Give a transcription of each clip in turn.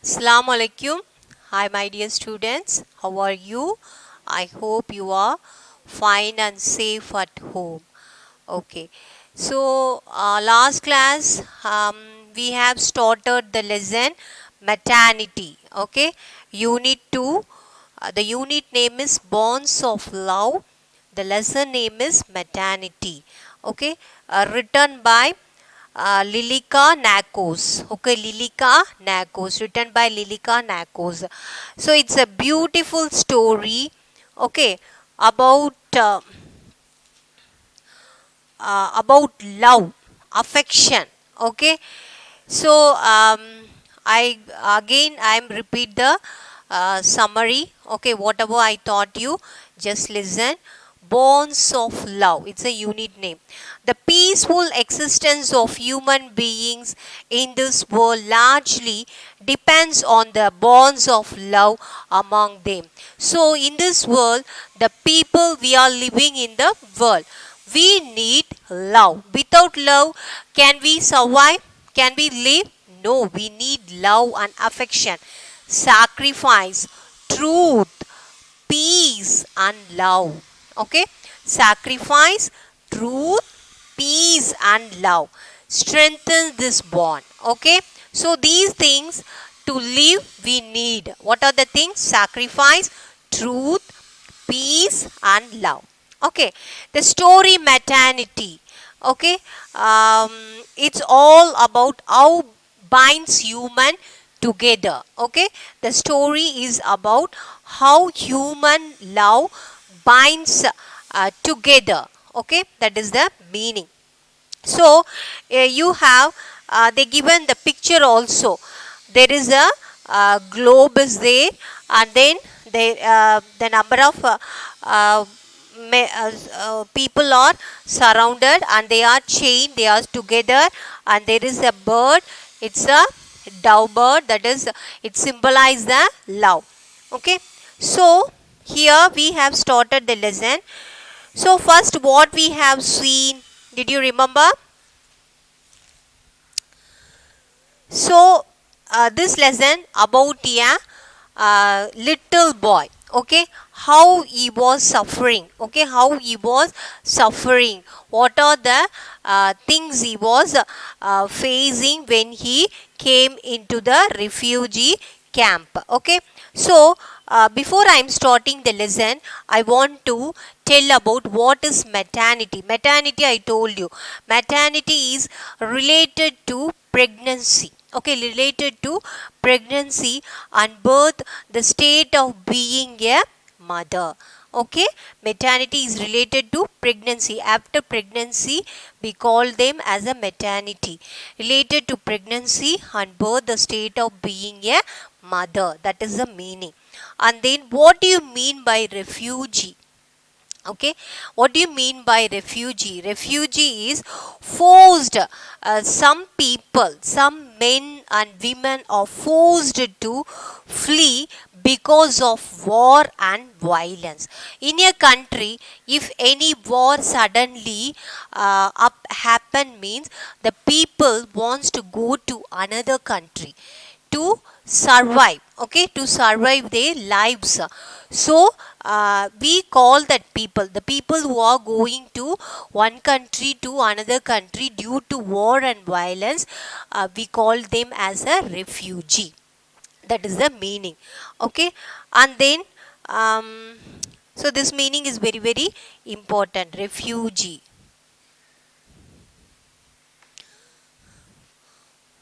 Assalamu alaikum. Hi, my dear students. How are you? I hope you are fine and safe at home. Okay. So, last class we have started the lesson maternity. Okay. Unit 2. The unit name is Bonds of Love. The lesson name is maternity. Okay. Written by Lilika Nakos. Okay, Lilika Nakos, written by Lilika Nakos. So it's a beautiful story. Okay, about love, affection. Okay, so I'm repeat the summary. Okay, whatever I taught you, just listen. Bonds of love. It's a unit name. The peaceful existence of human beings in this world largely depends on the bonds of love among them. So, in this world, the people we are living in the world, we need love. Without love, can we survive? Can we live? No, we need love and affection, sacrifice, truth, peace, and love. Okay? Sacrifice, truth, peace, and love. Strengthen this bond. Okay? So, these things to live we need. What are the things? Sacrifice, truth, peace, and love. Okay? The story maternity. Okay? It's all about how binds human together. Okay, the story is about how human love binds together. Okay, that is the meaning. So you have they given the picture also. There is a globe is there, and then the number of uh, people are surrounded and they are chained, they are together, and there is a bird. It's a dove bird, that is, it symbolizes the love. Okay, so here we have started the lesson. So first what we have seen, did you remember? So, this lesson about a little boy, okay, how he was suffering, okay, how he was suffering, what are the things he was facing when he came into the refugee camp, okay. So, before I am starting the lesson, I want to tell about what is maternity. Maternity, I told you, maternity is related to pregnancy. Okay, related to pregnancy and birth, the state of being a mother. Okay, maternity is related to pregnancy. After pregnancy, we call them as a maternity. Related to pregnancy and birth, the state of being a mother. That is the meaning. And then, what do you mean by refugee? Okay, what do you mean by refugee? Refugee is forced. Some people, some men and women are forced to flee because of war and violence. In a country, if any war suddenly up happen, means the people wants to go to another country to survive, okay, to survive their lives. So we call that people, the people who are going to one country to another country due to war and violence, we call them as a refugee. That is the meaning. Okay, and then um, so this meaning is very very important. Refugee,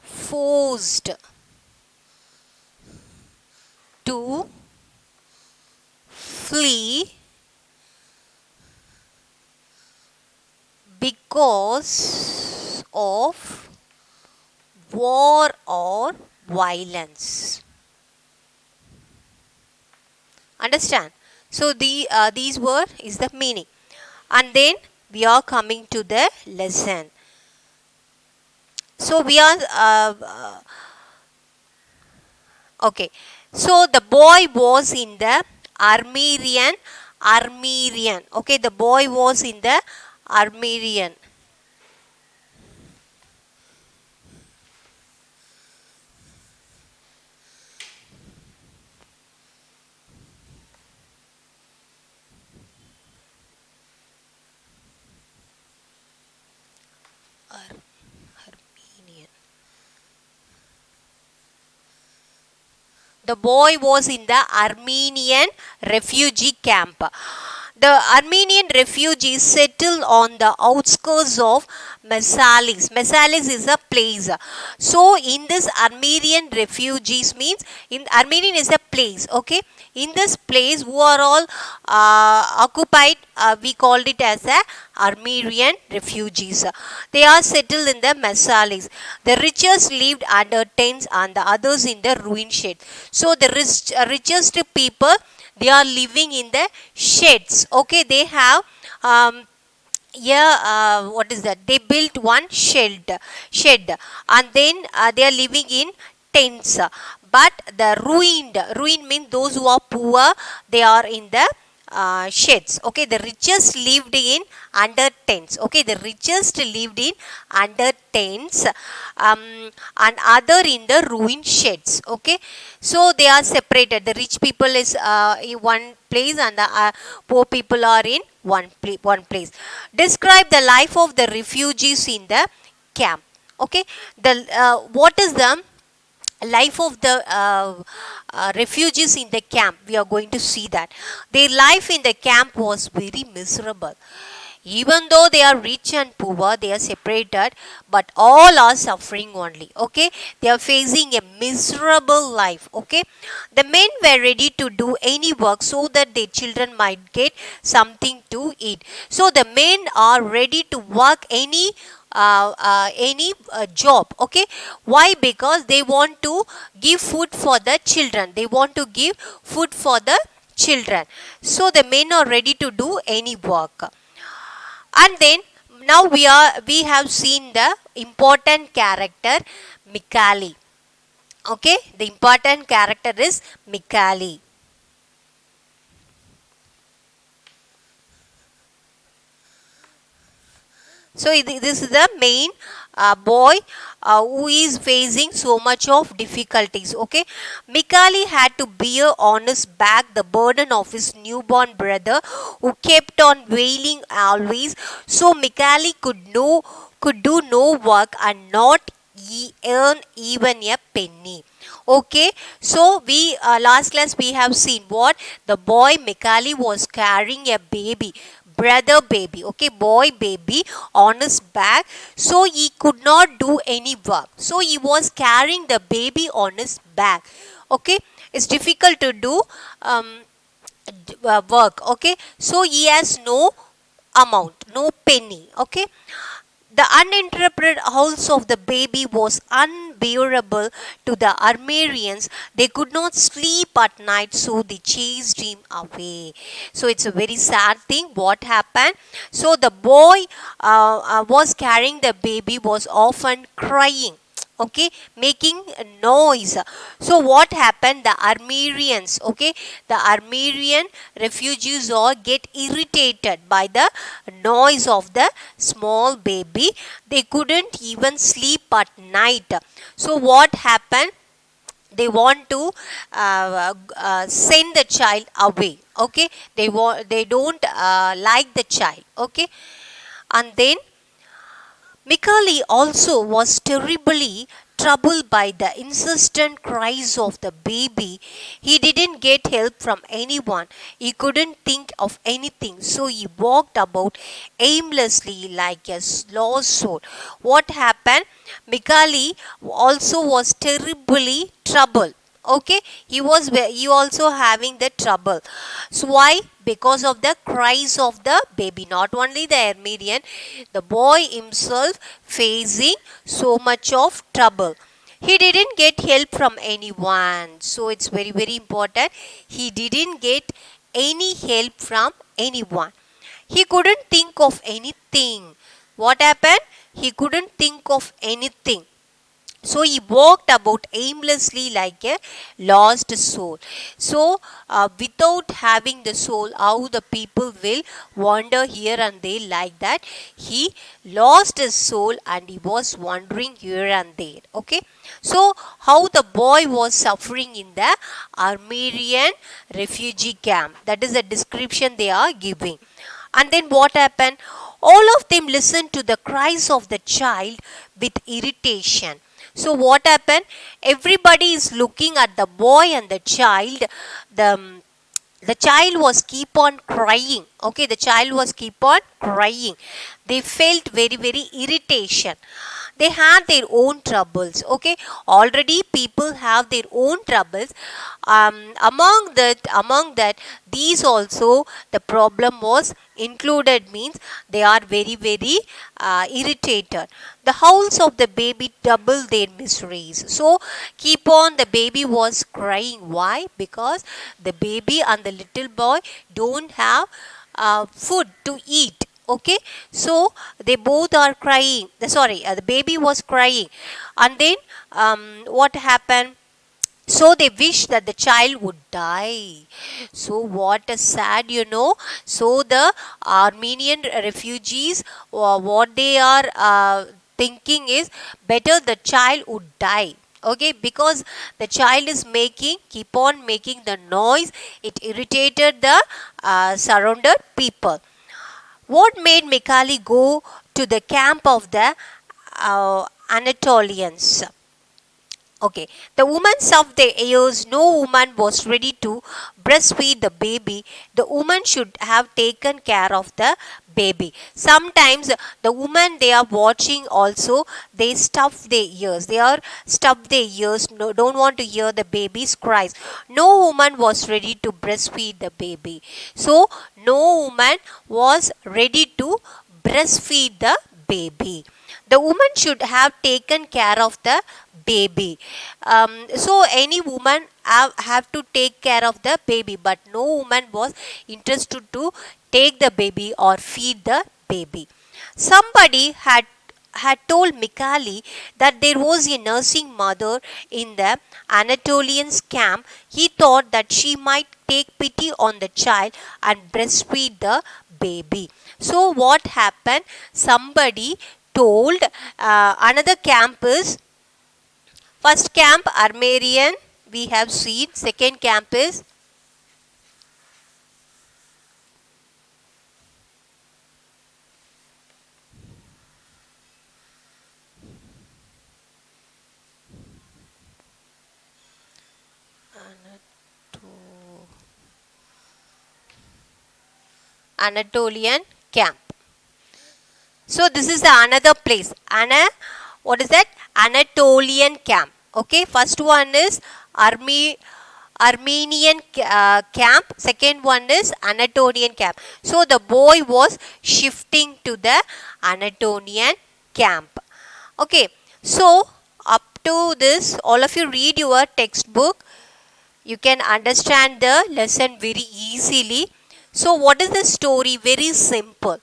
forced to flee because of war or violence. Understand? So these word is the meaning, and then we are coming to the lesson. So we are okay. So the boy was in the Armenian. Armenian. Okay, the boy was in the Armenian. The boy was in the Armenian refugee camp. The Armenian refugees settled on the outskirts of Messalis. Messalis is a place. So in this Armenian refugees means in Armenian is a place. Okay. In this place who are all occupied, we called it as a Armenian refugees. They are settled in the Messalis. The richest lived under tents and the others in the ruin shed. So the richest people, they are living in the sheds. Okay, they have what is that? They built one shed, and then they are living in tents. But the ruin means those who are poor, they are in the sheds. Okay, the richest lived in under tents. Okay, the richest lived in under tents, and other in the ruined sheds. Okay, so they are separated. The rich people is in one place, and the poor people are in one place. Describe the life of the refugees in the camp. Okay, the what is the life of the refugees in the camp? We are going to see that their life in the camp was very miserable. Even though they are rich and poor, they are separated, but all are suffering only. Okay, they are facing a miserable life. Okay, the men were ready to do any work so that their children might get something to eat. So the men are ready to work any job. Okay, why? Because they want to give food for the children. They want to give food for the children. So the men are ready to do any work. And then now we have seen the important character Mikali. Okay, the important character is Mikali. So this is the main boy who is facing so much of difficulties. Okay, Mikali had to bear on his back the burden of his newborn brother, who kept on wailing always. So Mikali could do no work and not earn even a penny. Okay, so we last class we have seen what the boy Mikali was carrying a baby, brother baby. Okay, boy baby on his back, so he could not do any work. So he was carrying the baby on his back. Okay, it's difficult to do work. Okay, so he has no amount, no penny. Okay, the uninterrupted howls of the baby was unbearable to the Armenians. They could not sleep at night, so they chased him away. So it's a very sad thing. What happened? So the boy was carrying the baby, was often crying. Okay, making a noise. So what happened? The Armenians, okay, the Armenian refugees all get irritated by the noise of the small baby. They couldn't even sleep at night. So what happened? They want to send the child away. Okay, they don't like the child. Okay, and then Mikali also was terribly troubled by the insistent cries of the baby. He didn't get help from anyone. He couldn't think of anything, so he walked about aimlessly like a lost soul. What happened? Mikali also was terribly troubled. Okay, he also having the trouble. So why? Because of the cries of the baby. Not only the Armenian, the boy himself facing so much of trouble. He didn't get help from anyone. So it's very, very important. He didn't get any help from anyone. He couldn't think of anything. What happened? He couldn't think of anything. So he walked about aimlessly like a lost soul. So without having the soul, how the people will wander here and there like that? He lost his soul and he was wandering here and there. Okay. So how the boy was suffering in the Armenian refugee camp. That is the description they are giving. And then what happened? All of them listened to the cries of the child with irritation. So what happened? Everybody is looking at the boy and the child. The child was keep on crying. Okay, the child was keep on crying. They felt very very irritation. They had their own troubles. Okay, already people have their own troubles. Among that these also the problem was included, means they are very very irritated. The howls of the baby double their miseries. So keep on, the baby was crying. Why? Because the baby and the little boy don't have food to eat. Okay, so they both are crying. The baby was crying. And then what happened? So they wish that the child would die. So what a sad, so the Armenian refugees, what they are thinking is, better the child would die. Okay, because the child is keep on making the noise. It irritated the surrounded people. What made Mikali go to the camp of the Anatolians? Okay, the woman of the years, no woman was ready to breastfeed the baby. The woman should have taken care of the baby. Sometimes the woman they are watching also, they stuff their ears. They are stuff their ears, no, don't want to hear the baby's cries. No woman was ready to breastfeed the baby. So no woman was ready to breastfeed the baby. The woman should have taken care of the baby. So any woman have to take care of the baby, but no woman was interested to take the baby or feed the baby. Somebody had told Mikali that there was a nursing mother in the Anatolians camp. He thought that she might take pity on the child and breastfeed the baby. So what happened? Somebody told another camp is, first camp Armenian we have seen, second camp is Anatolian camp. So this is the another place. What is that? Anatolian camp. Okay, first one is Armenian camp. Second one is Anatolian camp. So the boy was shifting to the Anatolian camp. Okay, so up to this, all of you read your textbook. You can understand the lesson very easily. So what is the story? Very simple.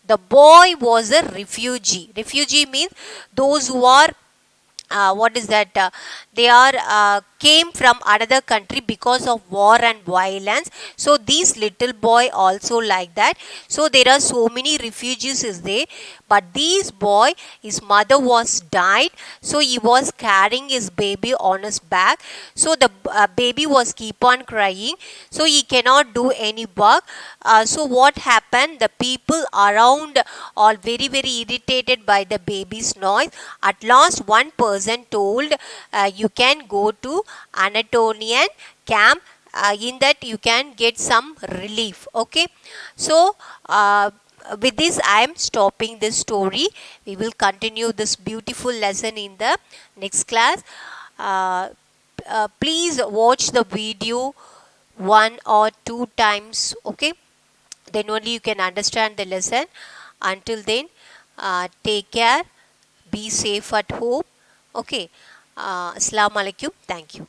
The boy was a refugee. Refugee means those who are what is that? They are came from another country because of war and violence. So this little boy also like that. So there are so many refugees is there, but this boy, his mother was died. So he was carrying his baby on his back. So the baby was keep on crying. So he cannot do any work. So what happened? The people around are very very irritated by the baby's noise. At last one person told, you can go to Anatolian camp. In that you can get some relief. Okay, so with this I am stopping this story. We will continue this beautiful lesson in the next class. Please watch the video one or two times. Okay, then only you can understand the lesson. Until then, take care, be safe at home. Okay, Assalamu alaikum. Thank you.